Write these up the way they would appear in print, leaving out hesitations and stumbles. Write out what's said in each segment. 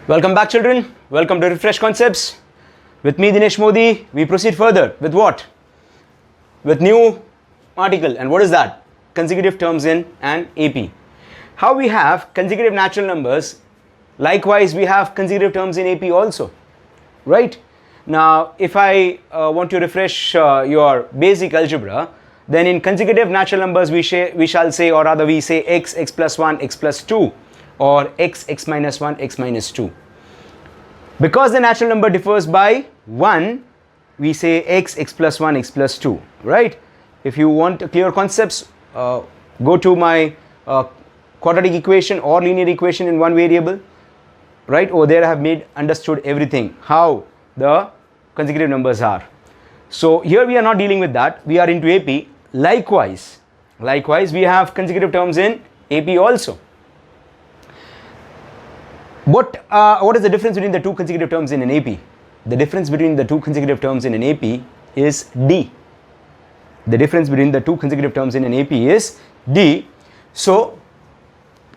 Welcome back, children. Welcome to Refresh Concepts. With me, Dinesh Modi. We proceed further with what? With new article. And what is that? Consecutive terms in an AP. How we have consecutive natural numbers. Likewise, we have consecutive terms in AP also. Right? Now, if I want to refresh your basic algebra, then in consecutive natural numbers we shall say, or rather we say x plus 1, x plus 2, or x minus 1, x minus 2. Because the natural number differs by 1, we say x plus 1, x plus 2, right? If you want clear concepts, go to my quadratic equation or linear equation in one variable, right? Over there I have made understood everything, how the consecutive numbers are. So here we are not dealing with that, we are into AP. Likewise we have consecutive terms in AP also. What is the difference between the two consecutive terms in an AP? The difference between the two consecutive terms in an AP is D. The difference between the two consecutive terms in an AP is D. So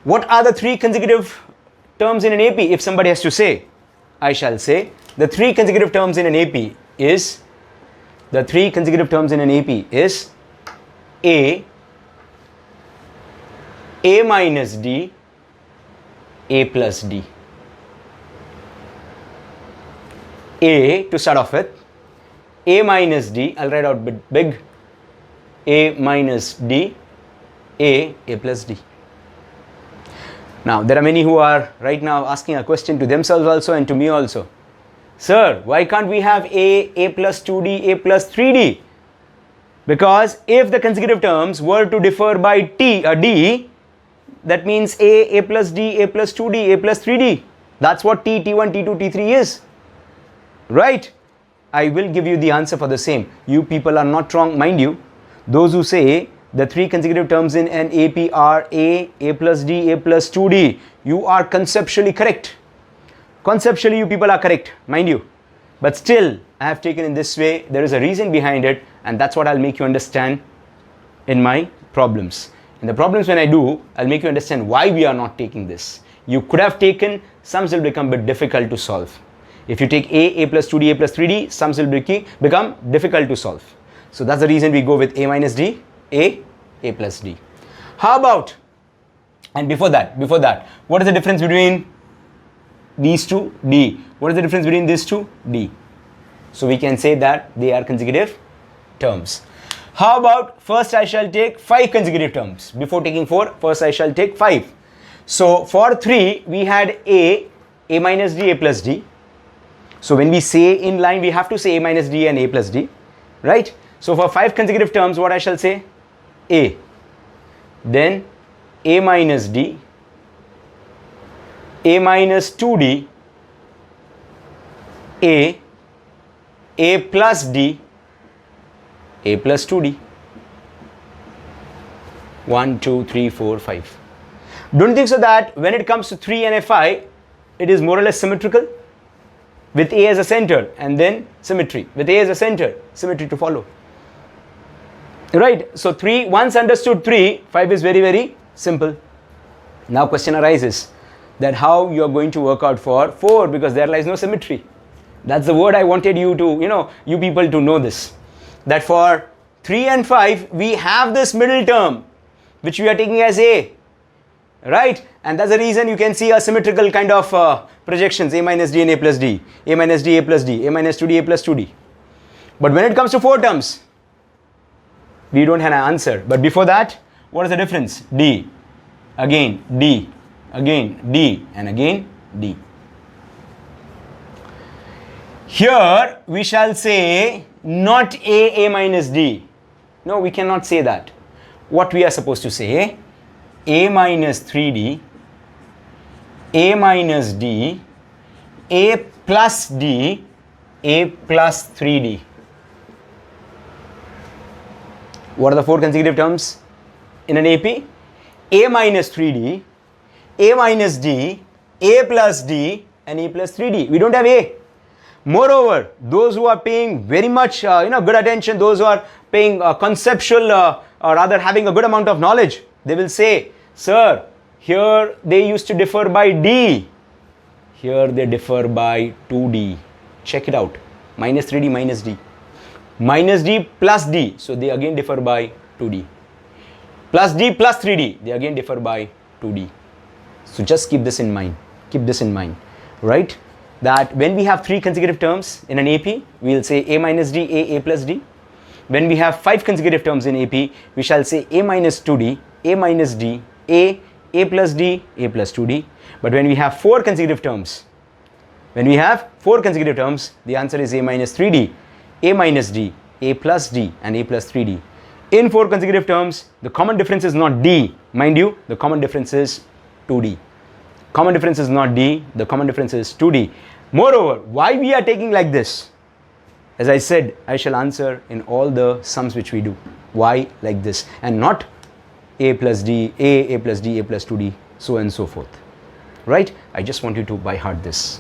what are the three consecutive terms in an AP? If somebody has to say, I shall say the three consecutive terms in an AP is A minus D, A plus D. A to start off with, A minus D, I'll write out big, A minus D, A plus D. Now there are many who are right now asking a question to themselves also and to me also. Sir, why can't we have A plus 2D, A plus 3D? Because if the consecutive terms were to differ by D, that means A plus D, A plus 2D, A plus 3D. That's what T1, T2, T3 is. Right? I will give you the answer for the same. You people are not wrong, mind you. Those who say the three consecutive terms in an AP are A plus D, A plus 2D, you are conceptually correct. Conceptually, you people are correct, mind you. But still, I have taken in this way. There is a reason behind it, and that's what I'll make you understand in my problems. In the problems when I do, I'll make you understand why we are not taking this. You could have taken, sums will become a bit difficult to solve. If you take A plus 2D, A plus 3D, sums will become difficult to solve. So that's the reason we go with A minus D, A plus D. How about, and before that, what is the difference between these two? D. What is the difference between these two? D. So we can say that they are consecutive terms. How about, first I shall take 5 consecutive terms. Before taking 4, first I shall take 5. So for 3, we had A minus D, A plus D. So when we say in line, we have to say A minus D and A plus D, right? So for 5 consecutive terms, what I shall say? A. Then A minus D, A minus 2D, A plus D, A plus 2D. 1, 2, 3, 4, 5. Don't you think so that when it comes to 3 and Fi, it is more or less symmetrical? With A as a center and then symmetry. With A as a center, symmetry to follow. Right? So 3, once understood 3, 5 is very, very simple. Now question arises that how you are going to work out for 4, because there lies no symmetry. That's the word I wanted you to, you people to know this. That for 3 and 5, we have this middle term, which we are taking as A. Right? And that's the reason you can see a symmetrical kind of projections, A minus D and A plus D, A minus D, A plus D, A minus 2D, A plus 2D. But when it comes to 4 terms, we don't have an answer. But before that, what is the difference? D, again D, again D, and again D. Here we shall say not A minus D. No, we cannot say that. What we are supposed to say? A minus 3D, A minus D, A plus D, A plus 3D. What are the 4 consecutive terms in an AP? A minus 3D, A minus D, A plus D, and A plus 3D. We don't have A. Moreover, those who are paying very much good attention, those who are paying conceptual or rather having a good amount of knowledge, they will say, sir, here they used to differ by D. here they differ by 2d. Check it out. Minus 3d minus d. Minus d plus d. So they again differ by 2d. Plus d plus 3d. They again differ by 2d. So just keep this in mind. Keep this in mind. Right? That when we have 3 consecutive terms in an AP, we will say a minus d, a plus d. When we have 5 consecutive terms in AP, we shall say a minus 2d, a minus d, a plus d, a plus 2d. But when we have 4 consecutive terms, the answer is a minus 3d, a minus d, a plus d, and a plus 3d. In 4 consecutive terms, the common difference is not d. Mind you, the common difference is 2d. Common difference is not d, the common difference is 2d. Moreover, why we are taking like this? As I said, I shall answer in all the sums which we do. Why like this? And not a plus d, a plus d, a plus 2d, so on and so forth. Right? I just want you to by heart this.